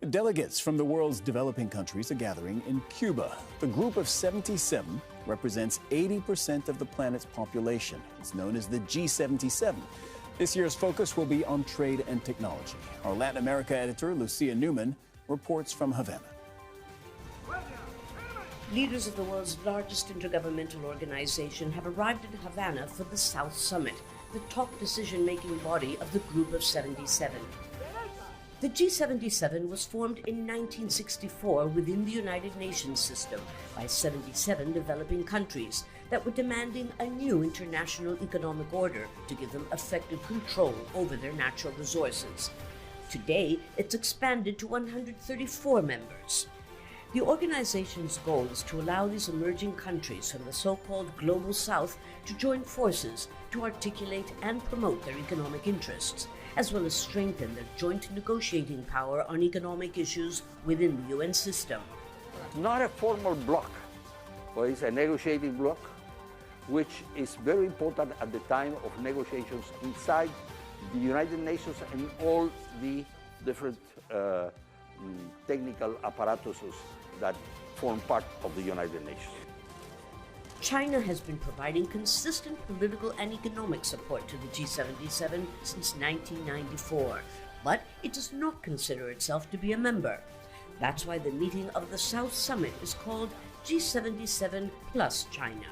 Delegates from the world's developing countries are gathering in Cuba. The group of 77 represents 80% of the planet's population. It's known as the G77. This year's focus will be on trade and technology. Our Latin America editor, Lucia Newman, reports from Havana. Leaders of the world's largest intergovernmental organization have arrived in Havana for the South Summit, the top decision-making body of the Group of 77. The G77 was formed in 1964 within the United Nations system by 77 developing countries that were demanding a new international economic order to give them effective control over their natural resources. Today, it's expanded to 134 members. The organization's goal is to allow these emerging countries from the so-called Global South to join forces to articulate and promote their economic interests, as well as strengthen their joint negotiating power on economic issues within the UN system. Not a formal bloc, but it's a negotiating bloc, which is very important at the time of negotiations inside the United Nations and all the different technical apparatuses that form part of the United Nations. China has been providing consistent political and economic support to the G77 since 1994, but it does not consider itself to be a member. That's why the meeting of the South Summit is called G77 plus China.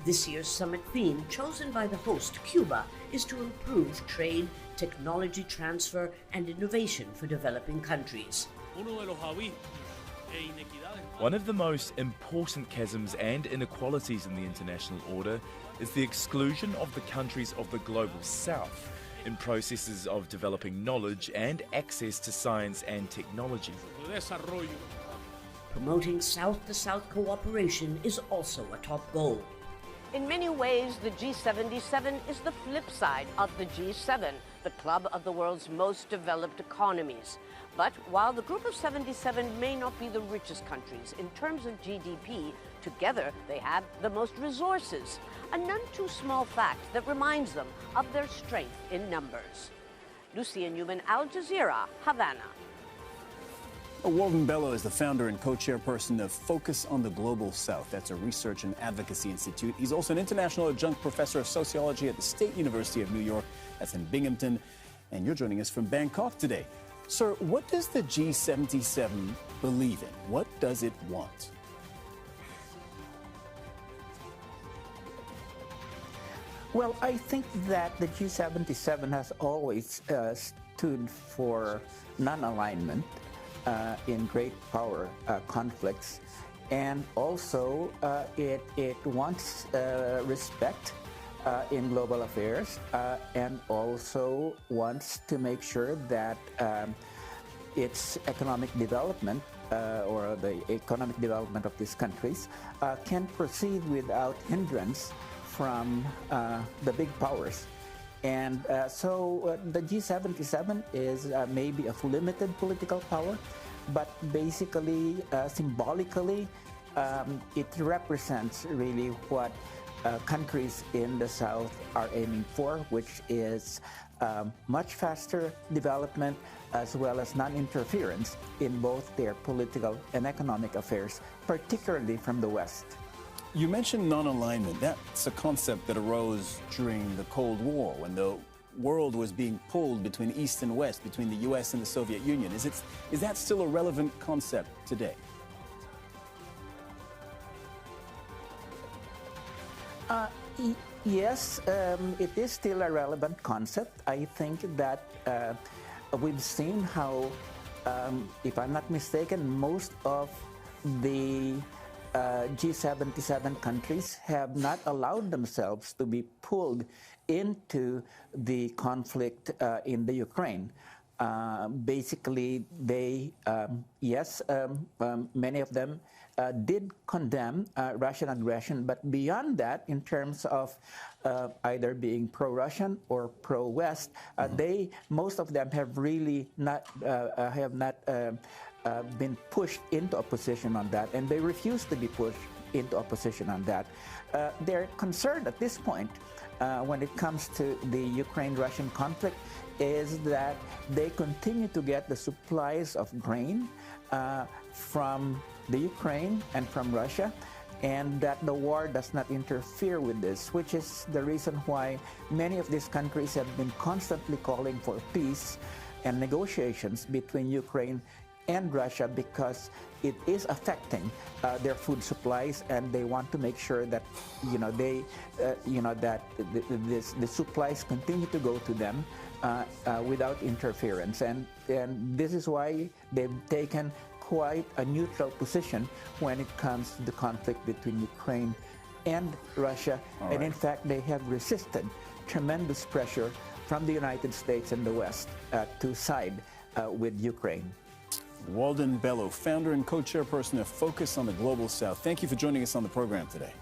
This year's summit theme, chosen by the host, Cuba, is to improve trade, technology transfer, and innovation for developing countries. One of the most important chasms and inequalities in the international order is the exclusion of the countries of the Global South in processes of developing knowledge and access to science and technology. Promoting South-to-South cooperation is also a top goal. In many ways, the G77 is the flip side of the G7, the club of the world's most developed economies. But while the Group of 77 may not be the richest countries in terms of GDP, together they have the most resources, a none too small fact that reminds them of their strength in numbers. Lucia Newman, Al Jazeera, Havana. Walden Bello is the founder and co-chairperson of Focus on the Global South. That's a research and advocacy institute. He's also an international adjunct professor of sociology at the State University of New York. That's in Binghamton. And you're joining us from Bangkok today. Sir, what does the G77 believe in? What does it want? Well, I think that the G77 has always stood for non-alignment in great power conflicts, and also it wants respect in global affairs, and also wants to make sure that its economic development or the economic development of these countries can proceed without hindrance from the big powers. And so the G77 is maybe of limited political power, but basically, symbolically, it represents really what countries in the South are aiming for, which is much faster development as well as non-interference in both their political and economic affairs, particularly from the West. You mentioned non-alignment. That's a concept that arose during the Cold War when the world was being pulled between East and West, between the U.S. and the Soviet Union. Is that still a relevant concept today? Yes, it is still a relevant concept. I think that we've seen how, if I'm not mistaken, most of the G77 countries have not allowed themselves to be pulled into the conflict in the Ukraine. Basically, they, yes, many of them did condemn Russian aggression, but beyond that, in terms of either being pro-Russian or pro-West, most of them have really not been pushed into a position on that, and they refuse to be pushed into a position on that. They're concerned at this point when it comes to the Ukraine-Russian conflict is that they continue to get the supplies of grain from the Ukraine and from Russia, and that the war does not interfere with this, which is the reason why many of these countries have been constantly calling for peace and negotiations between Ukraine and Russia, because it is affecting their food supplies, and they want to make sure that that the supplies continue to go to them without interference, and this is why they've taken quite a neutral position when it comes to the conflict between Ukraine and Russia. All and right. in fact, they have resisted tremendous pressure from the United States and the West to side with Ukraine. Walden Bello, founder and co-chairperson of Focus on the Global South. Thank you for joining us on the program today.